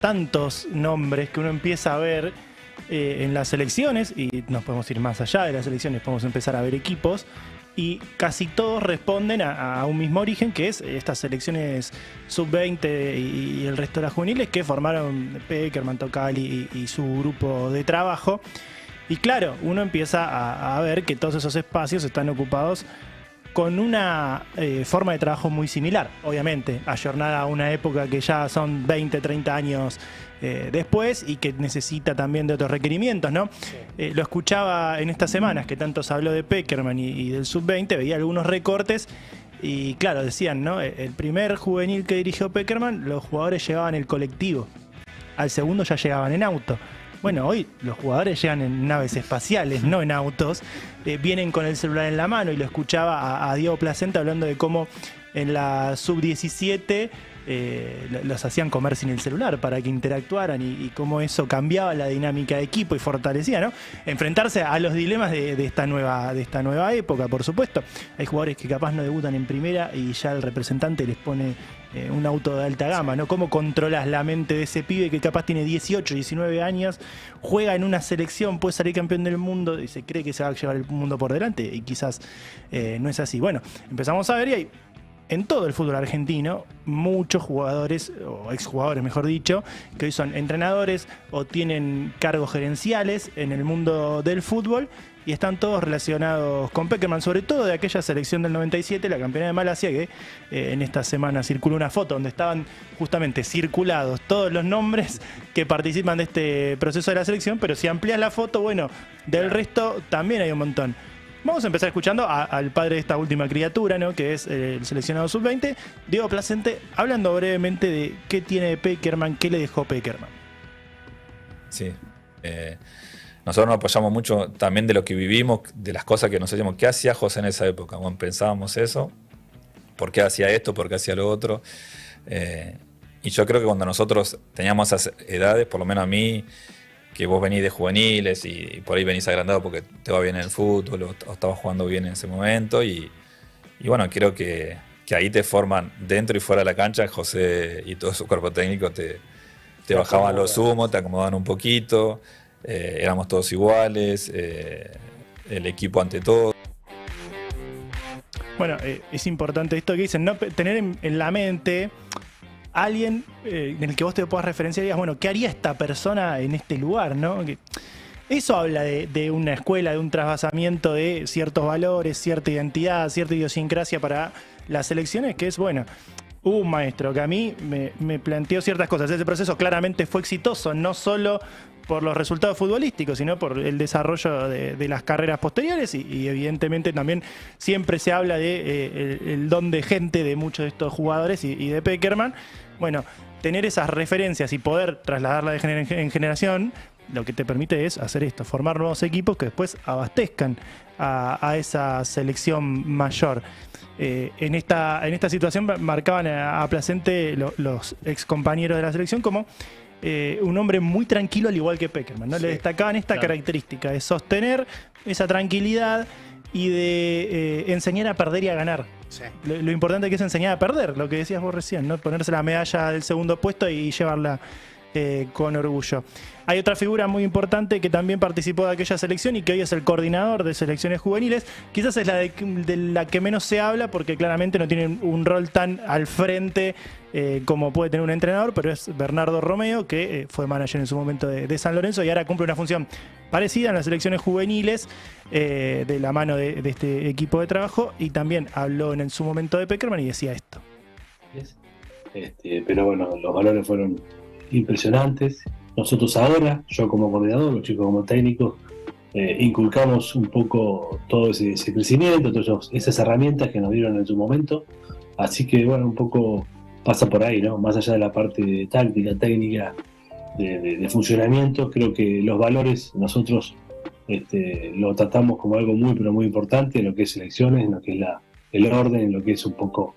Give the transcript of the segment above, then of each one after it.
tantos nombres que uno empieza a ver en las selecciones, y nos podemos ir más allá de las selecciones, podemos empezar a ver equipos, y casi todos responden a un mismo origen, que es estas selecciones sub-20 y el resto de las juveniles que formaron Pekerman, Tocali y su grupo de trabajo. Y claro, uno empieza a ver que todos esos espacios están ocupados con una forma de trabajo muy similar, obviamente, ayornada a una época que ya son 20, 30 años después y que necesita también de otros requerimientos, ¿no? Sí. Lo escuchaba en estas semanas que tanto se habló de Pekerman y del sub-20, veía algunos recortes y claro, decían, ¿no? El primer juvenil que dirigió Pekerman, los jugadores llegaban en el colectivo, al segundo ya llegaban en auto. Bueno, hoy los jugadores llegan en naves espaciales, no en autos, vienen con el celular en la mano, y lo escuchaba a Diego Placenta hablando de cómo en la sub-17 los hacían comer sin el celular para que interactuaran y cómo eso cambiaba la dinámica de equipo y fortalecía, ¿no? Enfrentarse a los dilemas de esta nueva época, por supuesto. Hay jugadores que capaz no debutan en primera y ya el representante les pone un auto de alta gama, ¿no? ¿Cómo controlas la mente de ese pibe que capaz tiene 18, 19 años, juega en una selección, puede salir campeón del mundo y se cree que se va a llevar el mundo por delante? Y quizás no es así. Bueno, empezamos a ver y hay en todo el fútbol argentino muchos jugadores, o exjugadores mejor dicho, que hoy son entrenadores o tienen cargos gerenciales en el mundo del fútbol y están todos relacionados con Pekerman, sobre todo de aquella selección del 97, la campeona de Malasia, que en esta semana circuló una foto donde estaban justamente circulados todos los nombres que participan de este proceso de la selección, pero si amplías la foto, bueno, del resto también hay un montón. Vamos a empezar escuchando al padre de esta última criatura, ¿no? Que es el seleccionado sub-20, Diego Placente, hablando brevemente de qué tiene de Pekerman, qué le dejó Pekerman. Sí, nosotros nos apoyamos mucho también de lo que vivimos, de las cosas que nos hacíamos. ¿Qué hacía José en esa época? Bueno, pensábamos eso, ¿por qué hacía esto? ¿Por qué hacía lo otro? Y yo creo que cuando nosotros teníamos esas edades, por lo menos a mí, que vos venís de juveniles y por ahí venís agrandado porque te va bien en el fútbol o estabas jugando bien en ese momento y bueno, creo que ahí te forman dentro y fuera de la cancha. José y todo su cuerpo técnico te bajaban los humos, te acomodaban un poquito, éramos todos iguales, el equipo ante todo. Bueno, es importante esto que dicen, ¿no? Tener en la mente alguien en el que vos te puedas referenciar y digas, bueno, ¿qué haría esta persona en este lugar, ¿no? Que eso habla de una escuela, de un trasvasamiento de ciertos valores, cierta identidad, cierta idiosincrasia para las elecciones, que es, bueno, hubo un maestro que a mí me planteó ciertas cosas. Ese proceso claramente fue exitoso, no solo por los resultados futbolísticos, sino por el desarrollo de las carreras posteriores y evidentemente también siempre se habla de el don de gente de muchos de estos jugadores y de Pekerman. Bueno, tener esas referencias y poder trasladarla en generación, lo que te permite es hacer esto, formar nuevos equipos que después abastezcan a esa selección mayor. En esta situación marcaban a Placente los ex compañeros de la selección como un hombre muy tranquilo, al igual que Pekerman, ¿no? Sí, le destacaban esta característica de sostener esa tranquilidad y de enseñar a perder y a ganar. Sí. Lo importante que es enseñar a perder, lo que decías vos recién, ¿no? Ponerse la medalla del segundo puesto y llevarla con orgullo. Hay otra figura muy importante que también participó de aquella selección y que hoy es el coordinador de selecciones juveniles. Quizás es la de la que menos se habla porque claramente no tiene un rol tan al frente como puede tener un entrenador, pero es Bernardo Romeo, que fue manager en su momento de San Lorenzo y ahora cumple una función parecida en las selecciones juveniles de la mano de este equipo de trabajo, y también habló en su momento de Pekerman y decía esto. Pero bueno, los valores fueron impresionantes. Nosotros ahora, yo como coordinador, los chicos como técnicos, inculcamos un poco todo ese crecimiento, todas esas herramientas que nos dieron en su momento. Así que bueno, un poco pasa por ahí, ¿no? Más allá de la parte de táctica, técnica, de funcionamiento, creo que los valores nosotros lo tratamos como algo muy, pero muy importante en lo que es selecciones, en lo que es el orden, en lo que es un poco,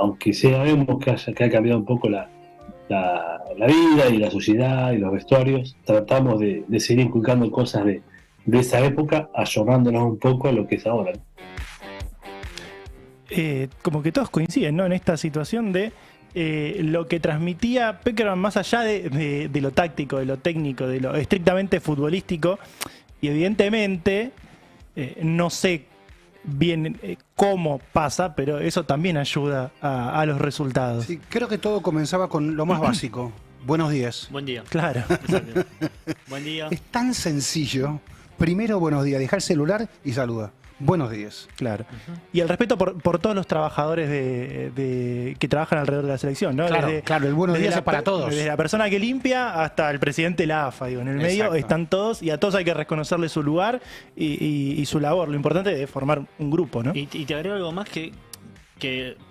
aunque sabemos que ha cambiado un poco la vida y la sociedad y los vestuarios, tratamos de seguir inculcando cosas de esa época, ayornándonos un poco a lo que es ahora, ¿no? Como que todos coinciden, ¿no? En esta situación de lo que transmitía Pekerman más allá de lo táctico, de lo técnico, de lo estrictamente futbolístico, y evidentemente no sé bien cómo pasa, pero eso también ayuda a los resultados. Sí, creo que todo comenzaba con lo más básico. Buenos días. Buen día. Claro. Exacto. Buen día. Es tan sencillo. Primero, buenos días. Deja el celular y saluda. Buenos días. Claro. Y el respeto por todos los trabajadores que trabajan alrededor de la selección, ¿no? Claro, el buenos desde días es para todos. Desde la persona que limpia hasta el presidente de la AFA, digo. En el medio Exacto. están todos y a todos hay que reconocerle su lugar y su labor. Lo importante es formar un grupo, ¿no? Y te agrego algo más que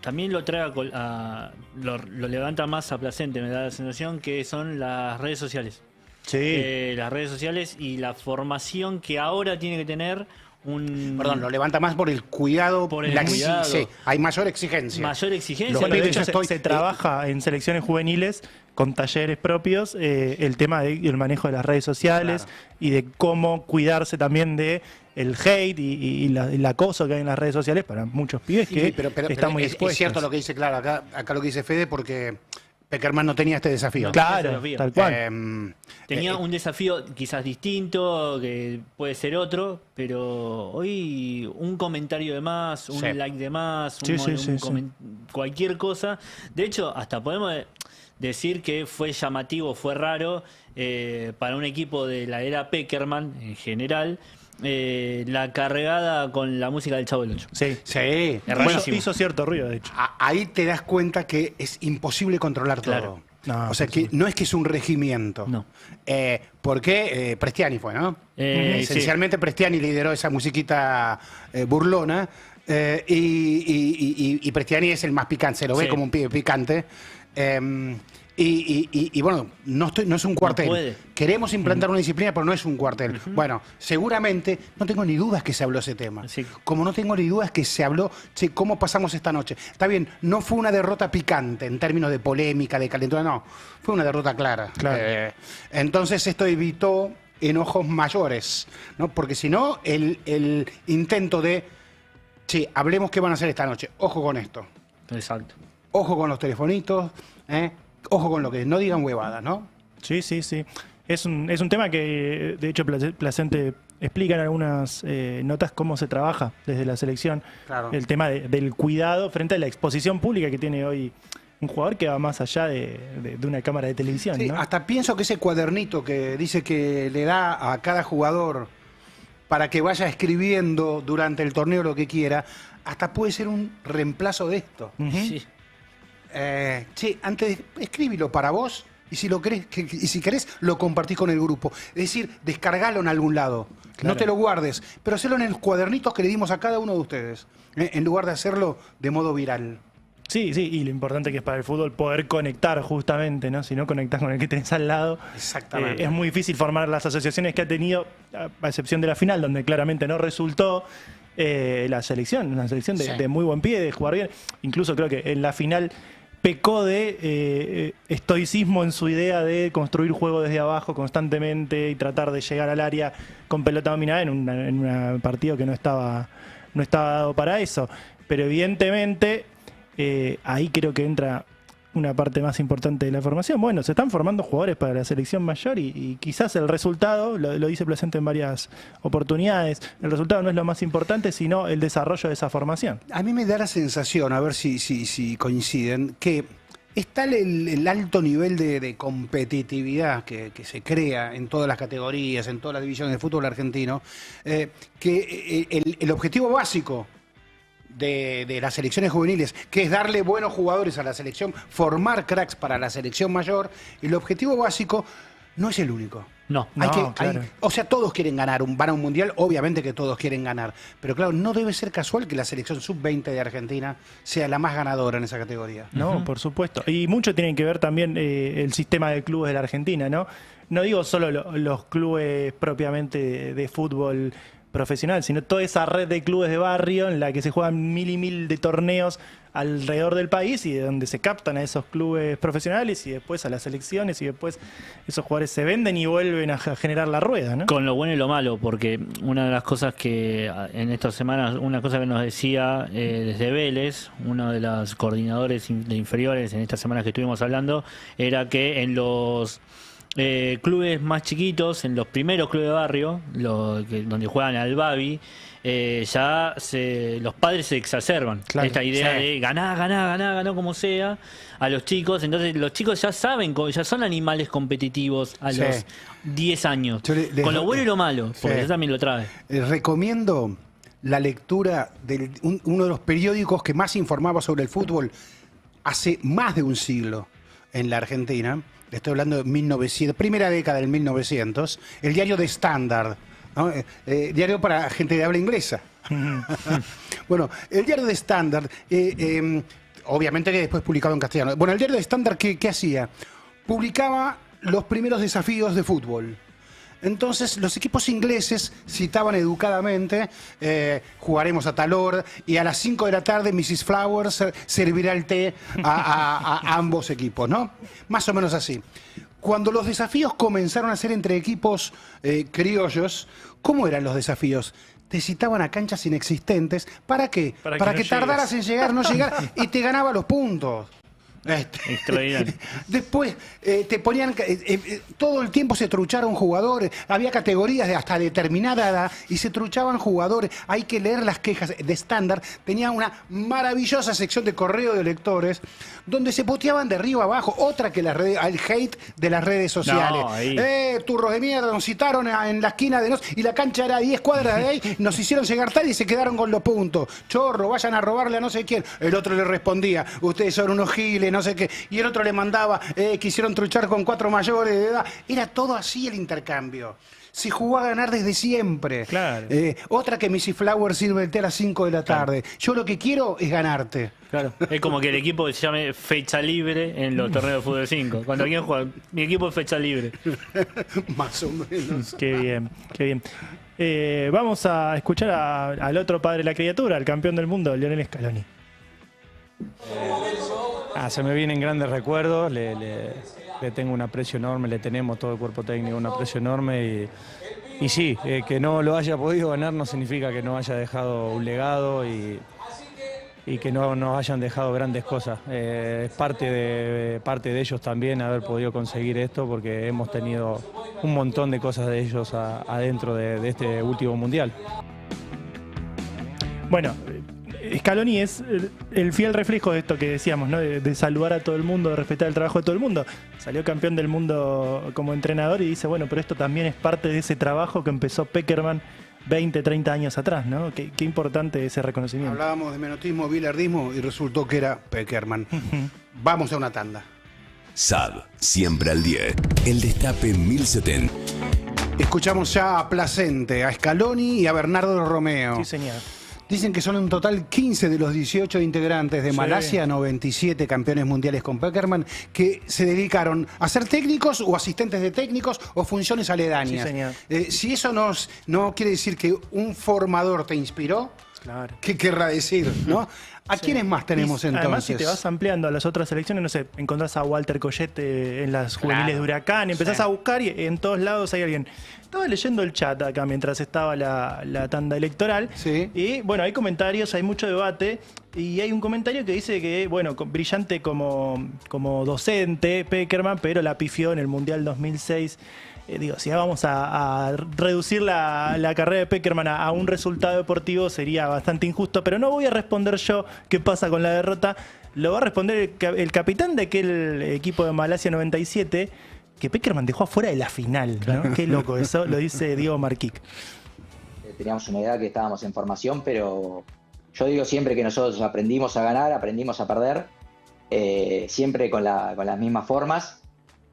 también lo trae lo levanta más a Placente, me da la sensación, que son las redes sociales. Sí. Las redes sociales y la formación que ahora tiene que tener Perdón, lo levanta más por el cuidado. Por el cuidado. Sí, hay mayor exigencia. mayor exigencia. Bueno, de Yo hecho, estoy- se trabaja en selecciones juveniles con talleres propios el tema del manejo de las redes sociales y de cómo cuidarse también de el hate y el acoso que hay en las redes sociales para muchos pibes que Sí, pero están muy es expuestos. cierto lo que dice Clara, acá lo que dice Fede, porque Pekerman no tenía este desafío. No. Claro, desafío. tal cual. Tenía un desafío quizás distinto, que puede ser otro, pero hoy un comentario de más, un Sí. like de más, Sí, sí, sí, cualquier cosa. De hecho, hasta podemos decir que fue llamativo, fue raro para un equipo de la era Pekerman en general, la cargada con la música del Chavo del Ocho. Sí. Sí. Hizo cierto ruido, de hecho. Ahí te das cuenta que es imposible controlar todo. Claro. No, o sea por que supuesto. no es que es un regimiento. No. Porque Prestiani fue, ¿no? Sí. Esencialmente Prestiani lideró esa musiquita burlona. Y Prestiani es el más picante, se lo ve Sí. como un pibe picante. Y bueno, no es un cuartel. puede. Queremos implantar una disciplina, pero no es un cuartel. Bueno, seguramente no tengo ni dudas que se habló ese tema. Sí. Como no tengo ni dudas que se habló, che, ¿cómo pasamos esta noche? Está bien, no fue una derrota picante en términos de polémica, de calentura, no. Fue una derrota clara. Claro. Entonces esto evitó enojos mayores, ¿no? Porque si no, el intento de, che, hablemos qué van a hacer esta noche. Ojo con esto. Exacto. Ojo con los telefonitos, ojo con lo que no digan huevadas, ¿no? Sí, sí, sí. Es un tema que, de hecho, Placente explica en algunas notas cómo se trabaja desde la selección. Claro. El tema del cuidado frente a la exposición pública que tiene hoy un jugador que va más allá de una cámara de televisión, Sí, ¿no? hasta pienso que ese cuadernito que dice que le da a cada jugador para que vaya escribiendo durante el torneo lo que quiera, hasta puede ser un reemplazo de esto. Ujú. Sí. Che, antes escríbilo para vos y si lo querés, y si querés lo compartís con el grupo. Es decir, descargalo en algún lado. Claro. No te lo guardes, pero hacelo en los cuadernitos que le dimos a cada uno de ustedes, en lugar de hacerlo de modo viral. Sí, sí, y lo importante que es para el fútbol poder conectar justamente, ¿no? Si no conectás con el que tenés al lado, Exactamente. es muy difícil formar las asociaciones que ha tenido, a excepción de la final, donde claramente no resultó la selección, una selección Sí. de muy buen pie, de jugar bien. Incluso creo que en la final pecó de estoicismo en su idea de construir juego desde abajo constantemente y tratar de llegar al área con pelota dominada en un partido que no estaba dado para eso. Pero evidentemente ahí creo que entra una parte más importante de la formación. Bueno, se están formando jugadores para la selección mayor y quizás el resultado, lo dice Placente en varias oportunidades, el resultado no es lo más importante, sino el desarrollo de esa formación. A mí me da la sensación, a ver si coinciden, que está el alto nivel de competitividad que se crea en todas las categorías, en todas las divisiones del fútbol argentino, que el objetivo básico de las selecciones juveniles, que es darle buenos jugadores a la selección, formar cracks para la selección mayor, el objetivo básico no es el único. No. Claro. O sea, todos quieren ganar, van a un mundial, obviamente que todos quieren ganar, pero claro, no debe ser casual que la selección sub-20 de Argentina sea la más ganadora en esa categoría. No, por supuesto. Y mucho tiene que ver también el sistema de clubes de la Argentina, ¿no? No digo solo los clubes propiamente de fútbol profesional, sino toda esa red de clubes de barrio en la que se juegan mil y mil de torneos alrededor del país y de donde se captan a esos clubes profesionales y después a las selecciones y después esos jugadores se venden y vuelven a generar la rueda, ¿no? Con lo bueno y lo malo, porque una de las cosas que en estas semanas, una cosa que nos decía desde Vélez, uno de los coordinadores de inferiores en estas semanas que estuvimos hablando, era que en los clubes más chiquitos, en los primeros clubes de barrio, donde juegan al Babi, los padres se exacerban. Claro, esta idea sí. de ganá como sea a los chicos. Entonces los chicos ya saben, ya son animales competitivos a Sí. los 10 años. Con lo bueno y lo malo, porque Sí. eso también lo trae. Recomiendo la lectura de uno de los periódicos que más informaba sobre el fútbol hace más de un siglo en la Argentina. Estoy hablando de 1900, primera década del 1900, el diario The Standard, ¿no? Diario para gente de habla inglesa. Bueno, el diario The Standard, obviamente que después publicado en castellano. Bueno, el diario The Standard, ¿qué hacía? Publicaba los primeros desafíos de fútbol. Entonces los equipos ingleses citaban educadamente, jugaremos a tal hora y a las 5 de la tarde Mrs. Flowers servirá el té a ambos equipos, ¿no? Más o menos así. Cuando los desafíos comenzaron a ser entre equipos criollos, ¿cómo eran los desafíos? Te citaban a canchas inexistentes. ¿Para qué? Para que Para no que tardaras en llegar, no llegar, y te ganaba los puntos. Extraordinario. Después te ponían todo el tiempo se trucharon jugadores, había categorías de hasta determinada edad y se truchaban jugadores. Hay que leer las quejas de estándar. Tenía una maravillosa sección de correo de lectores donde se puteaban de arriba abajo, otra que el hate de las redes sociales. No, ahí. Turros de mierda, nos citaron en la esquina de y la cancha era a 10 cuadras de ahí, nos hicieron llegar tal y se quedaron con los puntos. Chorro, vayan a robarle a no sé quién. El otro le respondía, ustedes son unos giles, no sé qué. Y el otro le mandaba, quisieron truchar con 4 mayores de edad. Era todo así el intercambio. Se jugó a ganar desde siempre. Claro. Otra que Missy Flower sirve el té a las 5 de la tarde. Yo lo que quiero es ganarte. Claro. Es como que el equipo se llame fecha libre en los torneos de fútbol 5. Cuando alguien juega, mi equipo es fecha libre. Más o menos. Qué bien, qué bien. Vamos a escuchar al otro padre de la criatura, al campeón del mundo, Lionel Scaloni. Se me vienen grandes recuerdos, le tengo un aprecio enorme, le tenemos todo el cuerpo técnico un aprecio enorme y sí, que no lo haya podido ganar no significa que no haya dejado un legado y que no nos hayan dejado grandes cosas. Es parte de ellos también haber podido conseguir esto porque hemos tenido un montón de cosas de ellos adentro de este último mundial. Bueno, Scaloni es el fiel reflejo de esto que decíamos, ¿no? De saludar a todo el mundo, de respetar el trabajo de todo el mundo. Salió campeón del mundo como entrenador y dice, bueno, pero esto también es parte de ese trabajo que empezó Pekerman 20, 30 años atrás, ¿no? Qué importante ese reconocimiento. Hablábamos de menotismo, bilardismo y resultó que era Pekerman. Vamos a una tanda. SAD, siempre al día. El Destape 1070. Escuchamos ya a Placente, a Scaloni y a Bernardo Romeo. Sí, señor. Dicen que son en total 15 de los 18 integrantes de Malasia, 97 campeones mundiales con Pekerman, que se dedicaron a ser técnicos o asistentes de técnicos o funciones aledañas. Sí, señor. Si eso no quiere decir que un formador te inspiró, Claro. ¿qué querrá decir? ¿No? ¿A quiénes más tenemos entonces? Además, si te vas ampliando a las otras selecciones, no sé, encontrás a Walter Collette en las juveniles de Huracán, empezás a buscar y en todos lados hay alguien. Estaba leyendo el chat acá mientras estaba la tanda electoral. Sí. Y bueno, hay comentarios, hay mucho debate. Y hay un comentario que dice que, bueno, brillante como docente, Pekerman, pero la pifió en el Mundial 2006. Digo, si vamos a reducir la carrera de Pekerman a un resultado deportivo sería bastante injusto, pero no voy a responder yo qué pasa con la derrota. Lo va a responder el capitán de aquel equipo de Malasia 97, que Pekerman dejó afuera de la final, ¿no? Qué loco eso, lo dice Diego Marquic. Teníamos una idea que estábamos en formación, pero yo digo siempre que nosotros aprendimos a ganar, aprendimos a perder, siempre con las mismas formas.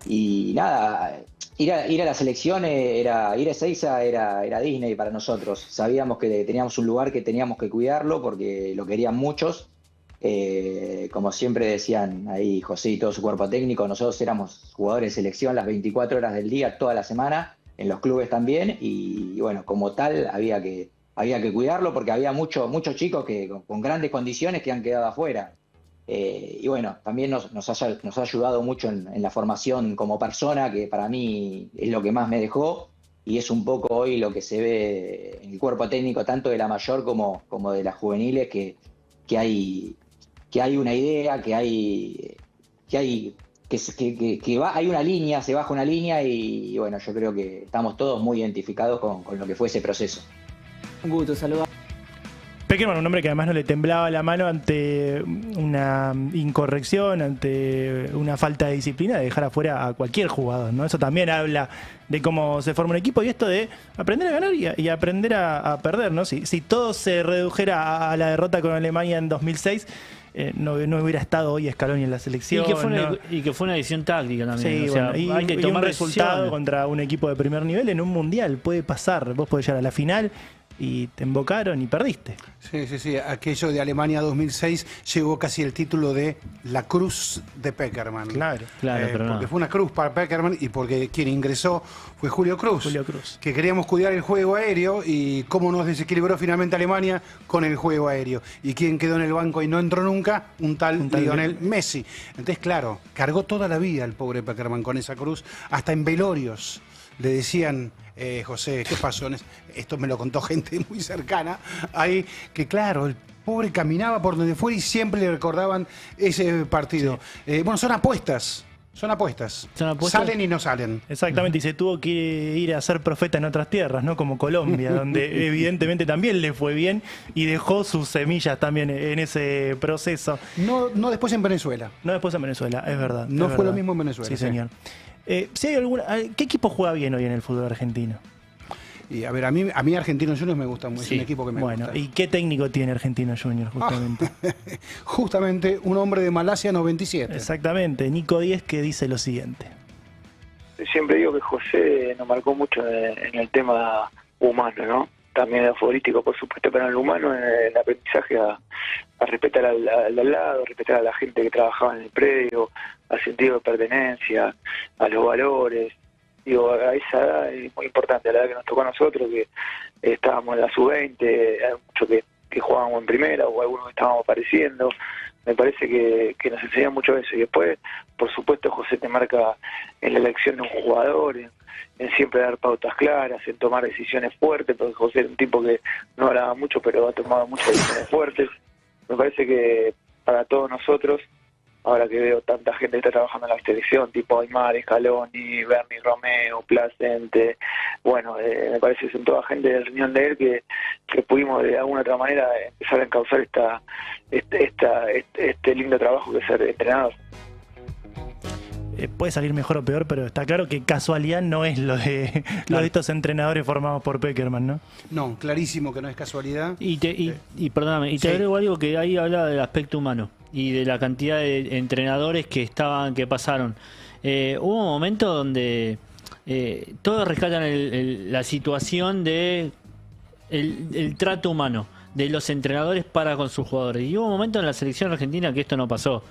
Y nada, ir a la selección, ir a Ezeiza era Disney para nosotros. Sabíamos que teníamos un lugar que teníamos que cuidarlo porque lo querían muchos. Como siempre decían ahí José y todo su cuerpo técnico, nosotros éramos jugadores de selección las 24 horas del día, toda la semana, en los clubes también. Y bueno, como tal había que cuidarlo porque había muchos chicos con grandes condiciones que han quedado afuera. Y bueno, también nos ha ayudado mucho en la formación como persona, que para mí es lo que más me dejó, y es un poco hoy lo que se ve en el cuerpo técnico, tanto de la mayor como de las juveniles, que hay una idea, hay una línea, se baja una línea, y bueno, yo creo que estamos todos muy identificados con lo que fue ese proceso. Un gusto, saludar. Peckerman, un hombre que además no le temblaba la mano ante una incorrección, ante una falta de disciplina, de dejar afuera a cualquier jugador, ¿no? Eso también habla de cómo se forma un equipo y esto de aprender a ganar y aprender a perder, ¿no? Si todo se redujera a la derrota con Alemania en 2006, no hubiera estado hoy Scaloni en la selección. Y que fue una decisión táctica también. Sí, o sea, bueno, hay que tomar un resultado decisiones. contra un equipo de primer nivel en un mundial puede pasar. Vos podés llegar a la final y te embocaron y perdiste. Sí. Aquello de Alemania 2006 llegó casi el título de la cruz de Peckerman. Claro, pero no. Porque fue una cruz para Peckerman y porque quien ingresó fue Julio Cruz. Que queríamos cuidar el juego aéreo y cómo nos desequilibró finalmente Alemania con el juego aéreo. Y quien quedó en el banco y no entró nunca, un tal Lionel Messi. Entonces, claro, cargó toda la vida el pobre Peckerman con esa cruz, hasta en velorios. Le decían, José, ¿qué pasó? Esto me lo contó gente muy cercana. Ahí, que claro, el pobre caminaba por donde fuera y siempre le recordaban ese partido. Sí. Bueno, son apuestas. Salen y no salen. Exactamente, y se tuvo que ir a ser profeta en otras tierras, ¿no? Como Colombia, donde evidentemente también le fue bien y dejó sus semillas también en ese proceso. No después en Venezuela. No después en Venezuela, es verdad. No fue lo mismo en Venezuela. Sí, señor. Si hay ¿qué equipo juega bien hoy en el fútbol argentino? Y a ver, a mí Argentinos Juniors me gusta mucho, es un equipo que me gusta. ¿Y qué técnico tiene Argentinos Juniors justamente? Justamente un hombre de Malasia 97. Exactamente, Nico Díez, que dice lo siguiente. Siempre digo que José nos marcó mucho en el tema humano, ¿no? También era futbolístico, por supuesto, pero en el humano, en el aprendizaje a respetar al lado, a respetar a la gente que trabajaba en el predio, al sentido de pertenencia, a los valores. Digo, a esa edad es muy importante, a la edad que nos tocó a nosotros, que estábamos en la sub-20, hay muchos que jugábamos en primera o algunos que estábamos apareciendo. Me parece que nos enseña mucho eso. Y después, por supuesto, José te marca en la elección de un jugador, en siempre dar pautas claras, en tomar decisiones fuertes, porque José era un tipo que no hablaba mucho, pero ha tomado muchas decisiones fuertes. Me parece que para todos nosotros, ahora que veo tanta gente que está trabajando en la selección, tipo Aymar, Scaloni, Bernie Romeo, Placente, bueno, me parece que son toda gente del riñón de él que pudimos de alguna otra manera empezar a encauzar este lindo trabajo que es ser entrenador. Puede salir mejor o peor, pero está claro que casualidad no es lo de estos entrenadores formados por Peckerman, ¿no? No, clarísimo que no es casualidad. Perdóname, te agrego algo que ahí hablaba del aspecto humano y de la cantidad de entrenadores que pasaron. Hubo un momento donde todos rescatan la situación de el trato humano de los entrenadores para con sus jugadores. Y hubo un momento en la selección argentina que esto no pasó.